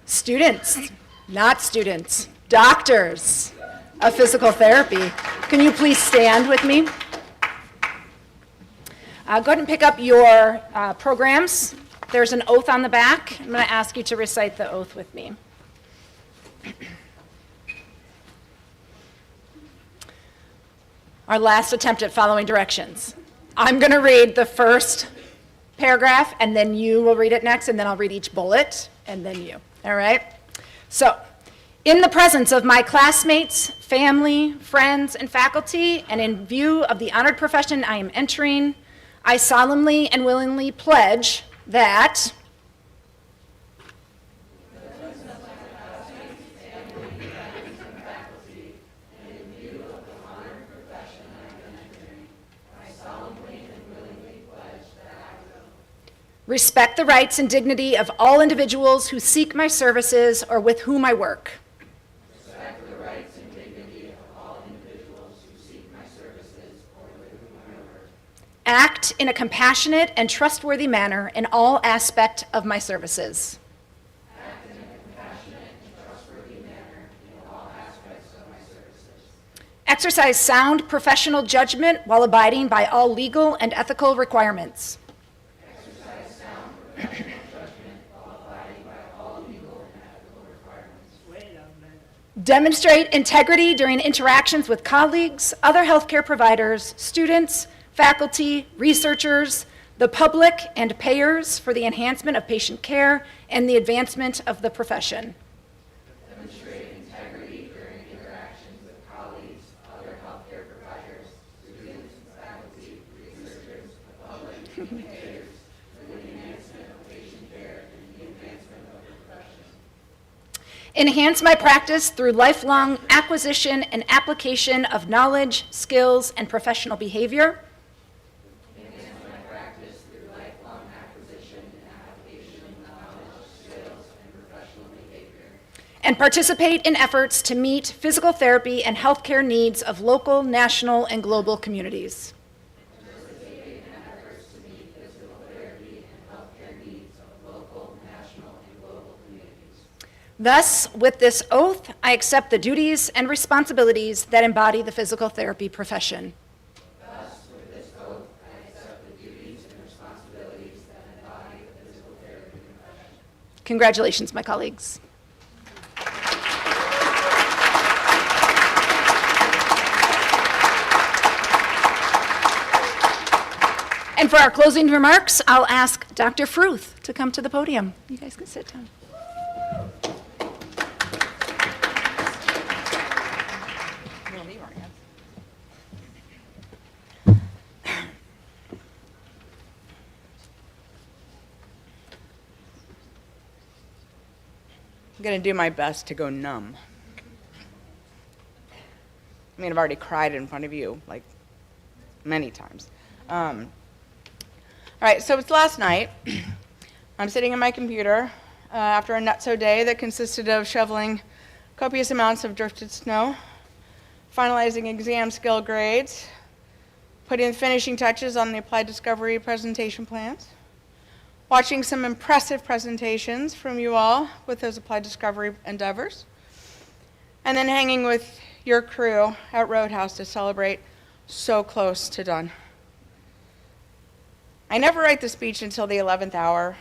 [SPEAKER 1] Students, not students, doctors of physical therapy, can you please stand with me? Go ahead and pick up your programs. There's an oath on the back. I'm going to ask you to recite the oath with me. Our last attempt at following directions. I'm going to read the first paragraph, and then you will read it next, and then I'll read each bullet, and then you. All right? So, in the presence of my classmates, family, friends, and faculty, and in view of the honored profession I am entering, I solemnly and willingly pledge that respect the rights and dignity of all individuals who seek my services or with whom I work. Respect the rights and dignity of all individuals who seek my services or with whom I work. Act in a compassionate and trustworthy manner in all aspects of my services. Act in a compassionate and trustworthy manner in all aspects of my services. Exercise sound professional judgment while abiding by all legal and ethical requirements. Demonstrate integrity during interactions with colleagues, other healthcare providers, students, faculty, researchers, the public, and payers for the enhancement of patient care and the advancement of the profession. Demonstrate integrity during interactions with colleagues, other healthcare providers, students, faculty, researchers, the public, and payers for the enhancement of patient care and the advancement of the profession. Enhance my practice through lifelong acquisition and application of knowledge, skills, and professional behavior. Enhance my practice through lifelong acquisition and application of knowledge, skills, and professional behavior. And participate in efforts to meet physical therapy and healthcare needs of local, national, and global communities. Thus, with this oath, I accept the duties and responsibilities that embody the physical therapy profession. Thus, with this oath, I accept the duties and responsibilities that embody the physical therapy profession. Congratulations, my colleagues. And for our closing remarks, I'll ask Dr. Fruth to come to the podium. You guys can sit down.
[SPEAKER 10] I'm going to do my best to go numb. I mean, I've already cried in front of you, like, many times. All right, so it's last night. I'm sitting at my computer after a nutso day that consisted of shoveling copious amounts of drifted snow, finalizing exam skill grades, putting the finishing touches on the Applied Discovery presentation plans, watching some impressive presentations from you all with those Applied Discovery endeavors, and then hanging with your crew at Roadhouse to celebrate so close to done. I never write the speech until the 11th hour.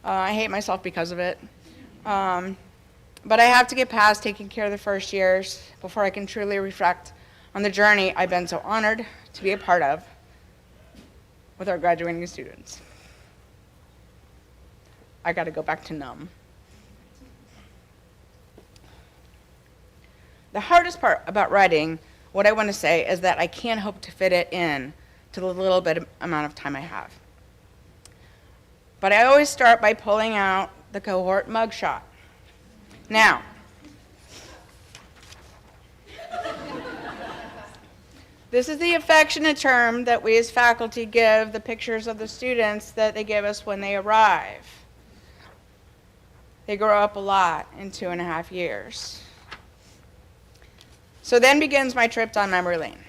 [SPEAKER 10] I hate myself because of it. But I have to get past taking care of the first years before I can truly reflect on the journey I've been so honored to be a part of with our graduating students. I got to go back to numb. The hardest part about writing what I want to say is that I can't hope to fit it in to the little bit amount of time I have. But I always start by pulling out the cohort mugshot. Now, this is the affectionate term that we as faculty give the pictures of the students that they give us when they arrive. They grow up a lot in 2.5 years. So then begins my trip down memory lane.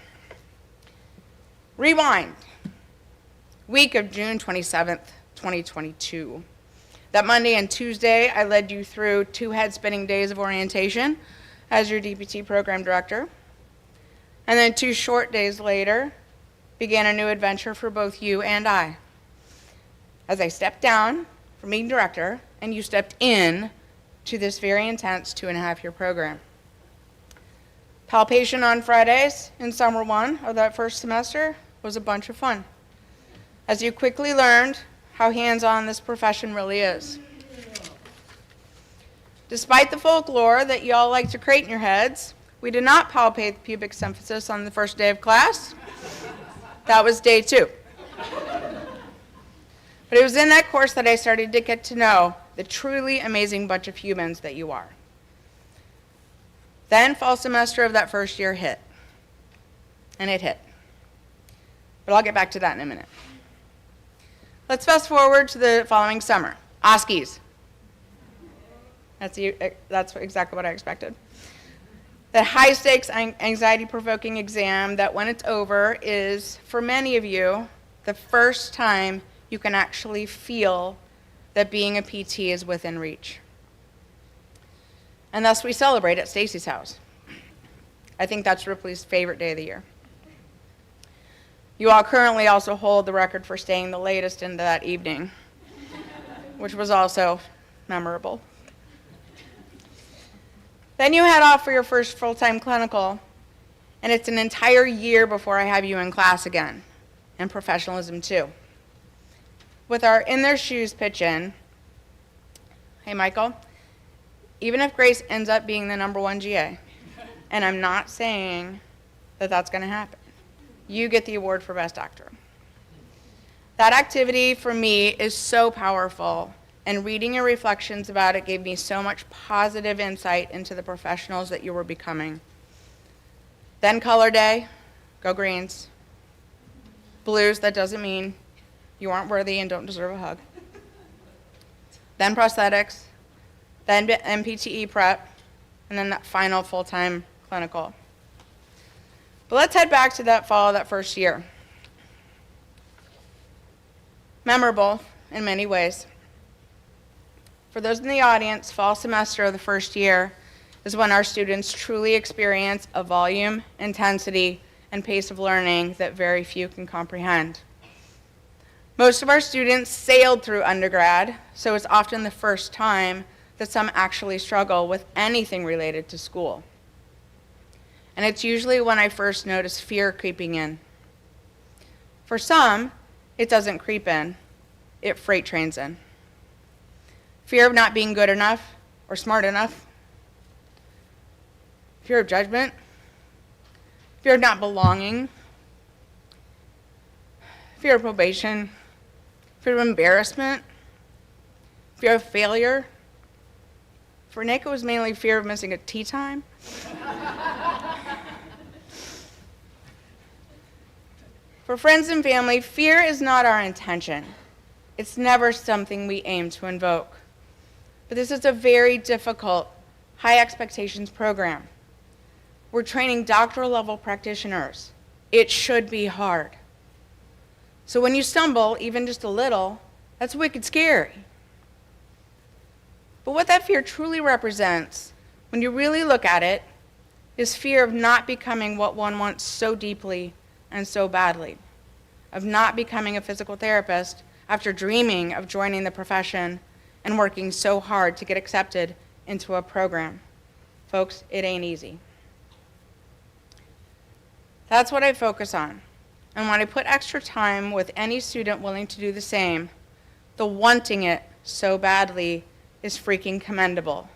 [SPEAKER 10] Rewind. Week of June 27th, 2022. That Monday and Tuesday, I led you through 2 head-spinning days of orientation as your DPT program director. And then 2 short days later, began a new adventure for both you and I. As I stepped down from being director, and you stepped in to this very intense 2.5-year program. Palpation on Fridays in summer 1 of that first semester was a bunch of fun, as you quickly learned how hands-on this profession really is. Despite the folklore that you all like to create in your heads, we did not palpate the pubic symphysis on the first day of class. That was day 2. But it was in that course that I started to get to know the truly amazing bunch of humans that you are. Then fall semester of that first year hit. And it hit. But I'll get back to that in a minute. Let's fast forward to the following summer. OSCEs. That's exactly what I expected. The high-stakes, anxiety-provoking exam that when it's over is, for many of you, the first time you can actually feel that being a PT is within reach. And thus we celebrate at Stacy's house. I think that's Ripley's favorite day of the year. You all currently also hold the record for staying the latest into that evening, which was also memorable. Then you head off for your first full-time clinical, and it's an entire year before I have you in class again, and professionalism too. With our in their shoes pitch in, hey Michael, even if Grace ends up being the #1 GA, and I'm not saying that that's going to happen, you get the award for Best Actor. That activity for me is so powerful, and reading your reflections about it gave me so much positive insight into the professionals that you were becoming. Then color day, go greens. Blues, that doesn't mean you aren't worthy and don't deserve a hug. Then prosthetics, then MPTE prep, and then that final full-time clinical. But let's head back to that fall of that first year. Memorable in many ways. For those in the audience, fall semester of the first year is when our students truly experience a volume, intensity, and pace of learning that very few can comprehend. Most of our students sailed through undergrad, so it's often the first time that some actually struggle with anything related to school. And it's usually when I first notice fear creeping in. For some, it doesn't creep in, it freight trains in. Fear of not being good enough or smart enough. Fear of judgment. Fear of not belonging. Fear of probation. Fear of embarrassment. Fear of failure. For Nick, it was mainly fear of missing a tea time. For friends and family, fear is not our intention. It's never something we aim to invoke. But this is a very difficult, high expectations program. We're training doctoral level practitioners. It should be hard. So when you stumble, even just a little, that's wicked scary. But what that fear truly represents, when you really look at it, is fear of not becoming what one wants so deeply and so badly, of not becoming a physical therapist after dreaming of joining the profession and working so hard to get accepted into a program. Folks, it ain't easy. That's what I focus on. And when I put extra time with any student willing to do the same, the wanting it so badly is freaking commendable,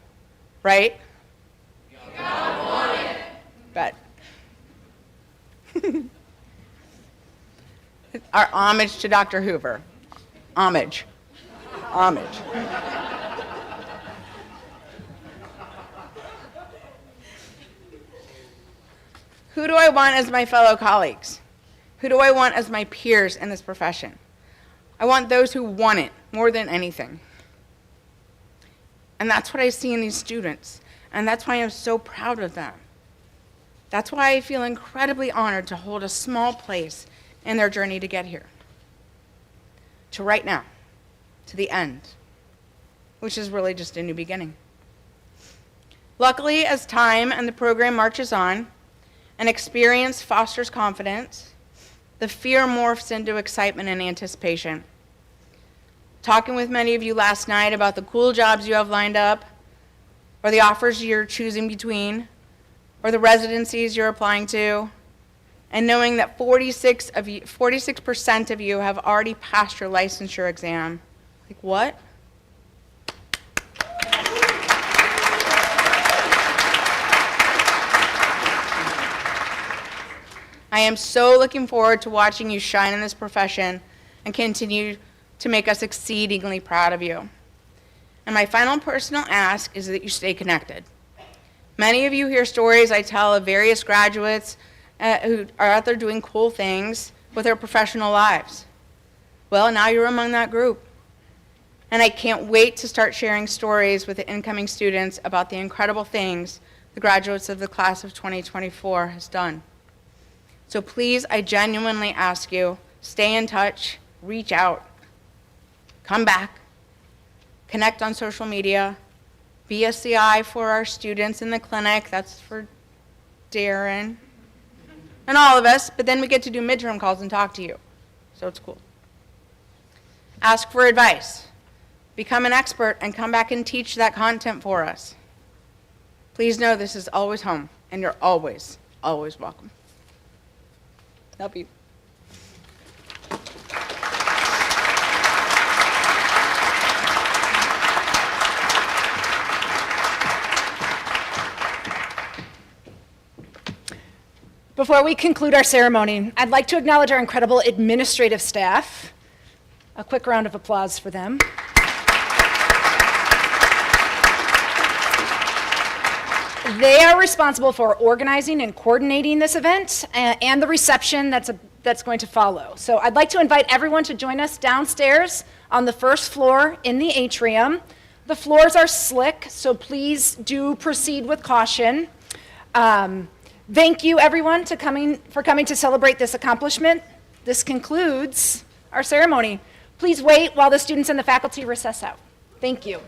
[SPEAKER 10] right? You gotta want it. Bet. Our homage to Dr. Hoover. Homage. Homage. Who do I want as my fellow colleagues? Who do I want as my peers in this profession? I want those who want it more than anything. And that's what I see in these students, and that's why I'm so proud of them. That's why I feel incredibly honored to hold a small place in their journey to get here. To right now, to the end, which is really just a new beginning. Luckily, as time and the program marches on, and experience fosters confidence, the fear morphs into excitement and anticipation. Talking with many of you last night about the cool jobs you have lined up, or the offers you're choosing between, or the residencies you're applying to, and knowing that 46% of you have already passed your licensure exam. Like, what? I am so looking forward to watching you shine in this profession and continue to make us exceedingly proud of you. And my final personal ask is that you stay connected. Many of you hear stories I tell of various graduates who are out there doing cool things with their professional lives. Well, now you're among that group. And I can't wait to start sharing stories with the incoming students about the incredible things the graduates of the class of 2024 has done. So please, I genuinely ask you, stay in touch, reach out, come back, connect on social media, be a CI for our students in the clinic, that's for Darren, and all of us, but then we get to do midterm calls and talk to you, so it's cool. Ask for advice, become an expert, and come back and teach that content for us. Please know this is always home, and you're always, always welcome. Help you.
[SPEAKER 1] Before we conclude our ceremony, I'd like to acknowledge our incredible administrative staff. A quick round of applause for them. They are responsible for organizing and coordinating this event and the reception that's going to follow. So I'd like to invite everyone to join us downstairs on the first floor in the atrium. The floors are slick, so please do proceed with caution. Thank you, everyone, for coming to celebrate this accomplishment. This concludes our ceremony. Please wait while the students and the faculty recess out. Thank you.